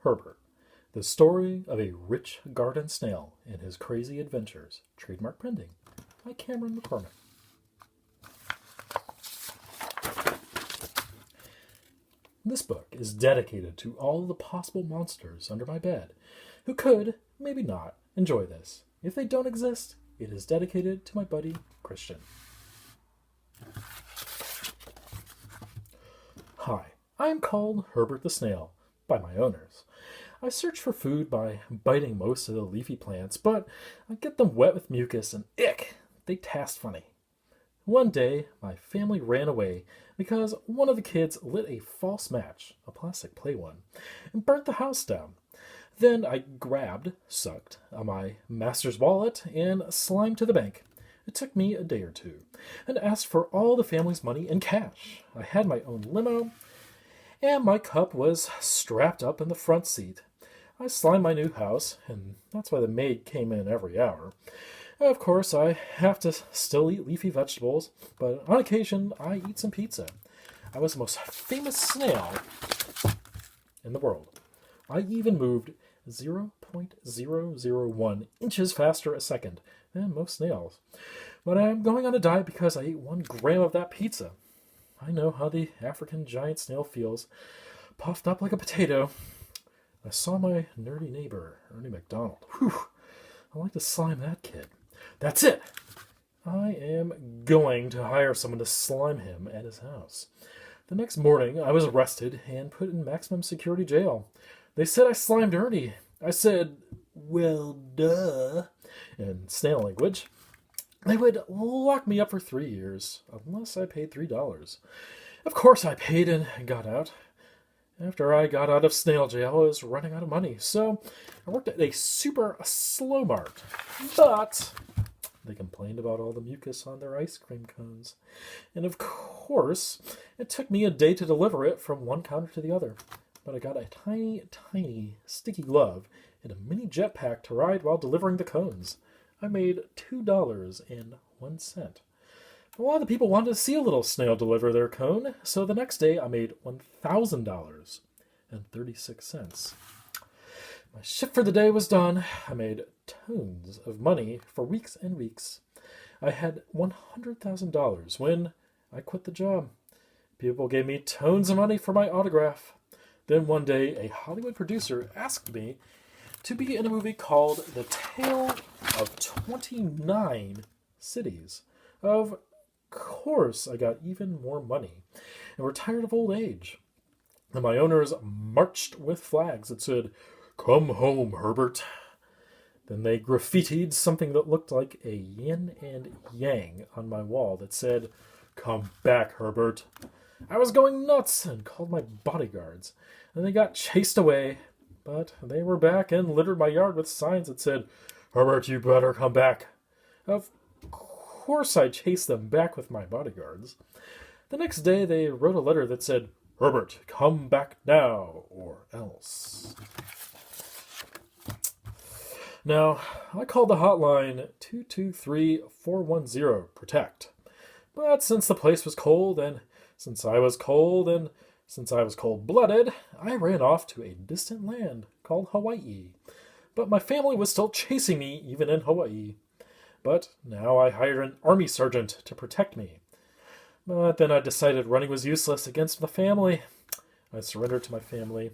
Herbert, the story of a rich garden snail and his crazy adventures. Trademark printing by Cameron McCormick. This book is dedicated to all the possible monsters under my bed who could, maybe not, enjoy this. If they don't exist, it is dedicated to my buddy Christian. Hi, I am called Herbert the Snail by my owners. I search for food by biting most of the leafy plants, but I get them wet with mucus and ick, they taste funny. One day, my family ran away because one of the kids lit a false match, a plastic play one, and burnt the house down. Then I sucked my master's wallet and slimed to the bank. It took me a day or two, and asked for all the family's money in cash. I had my own limo, and my cup was strapped up in the front seat. I slimed my new house, and that's why the maid came in every hour. Of course, I have to still eat leafy vegetables, but on occasion, I eat some pizza. I was the most famous snail in the world. I even moved 0.001 inches faster a second than most snails. But I'm going on a diet because I ate 1 gram of that pizza. I know how the African giant snail feels, puffed up like a potato. I saw my nerdy neighbor, Ernie McDonald. Whew, I like to slime that kid. That's it! I am going to hire someone to slime him at his house. The next morning, I was arrested and put in maximum security jail. They said I slimed Ernie. I said, well, duh, in snail language. They would lock me up for 3 years, unless I paid $3. Of course I paid and got out. After I got out of snail jail, I was running out of money, so I worked at a super slow mart. But they complained about all the mucus on their ice cream cones. And of course, it took me a day to deliver it from one counter to the other. But I got a tiny, tiny sticky glove and a mini jetpack to ride while delivering the cones. I made $2.01. A lot of people wanted to see a little snail deliver their cone, so the next day I made $1,000.36. My shift for the day was done. I made tons of money for weeks and weeks. I had $100,000 when I quit the job. People gave me tons of money for my autograph. Then one day, a Hollywood producer asked me to be in a movie called The Tale of 29 Cities. Of course, I got even more money and were tired of old age. And my owners marched with flags that said, "Come home, Herbert." Then they graffitied something that looked like a yin and yang on my wall that said, "Come back, Herbert." I was going nuts and called my bodyguards, and they got chased away. But they were back and littered my yard with signs that said, "Herbert, you better come back." Of course I chased them back with my bodyguards. The next day they wrote a letter that said, "Herbert, come back now or else." Now, I called the hotline 223-410-PROTECT. But since the place was cold, and since I was cold, and since I was cold-blooded, I ran off to a distant land called Hawaii. But my family was still chasing me even in Hawaii. But now I hired an army sergeant to protect me. But then I decided running was useless against the family. I surrendered to my family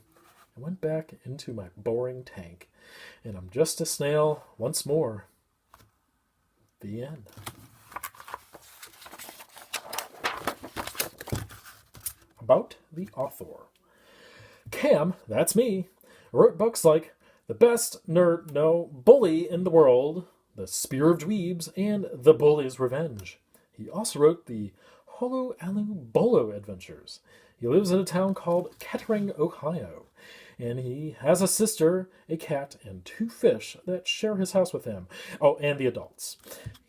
and went back into my boring tank. And I'm just a snail once more. The end. About the author. Cam, that's me, wrote books like The Best Nerd No Bully in the World, The Spear of Dweebs, and The Bully's Revenge. He also wrote the Holo Alu Bolo Adventures. He lives in a town called Kettering, Ohio, and he has a sister, a cat, and 2 fish that share his house with him. Oh, and the adults.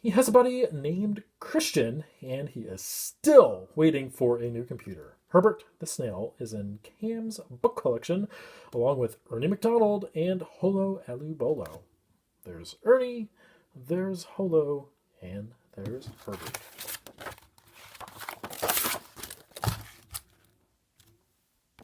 He has a buddy named Christian, and he is still waiting for a new computer. Herbert the Snail is in Cam's book collection, along with Ernie McDonald and Holo Alu Bolo. There's Ernie, there's Holo, and there's Herbert.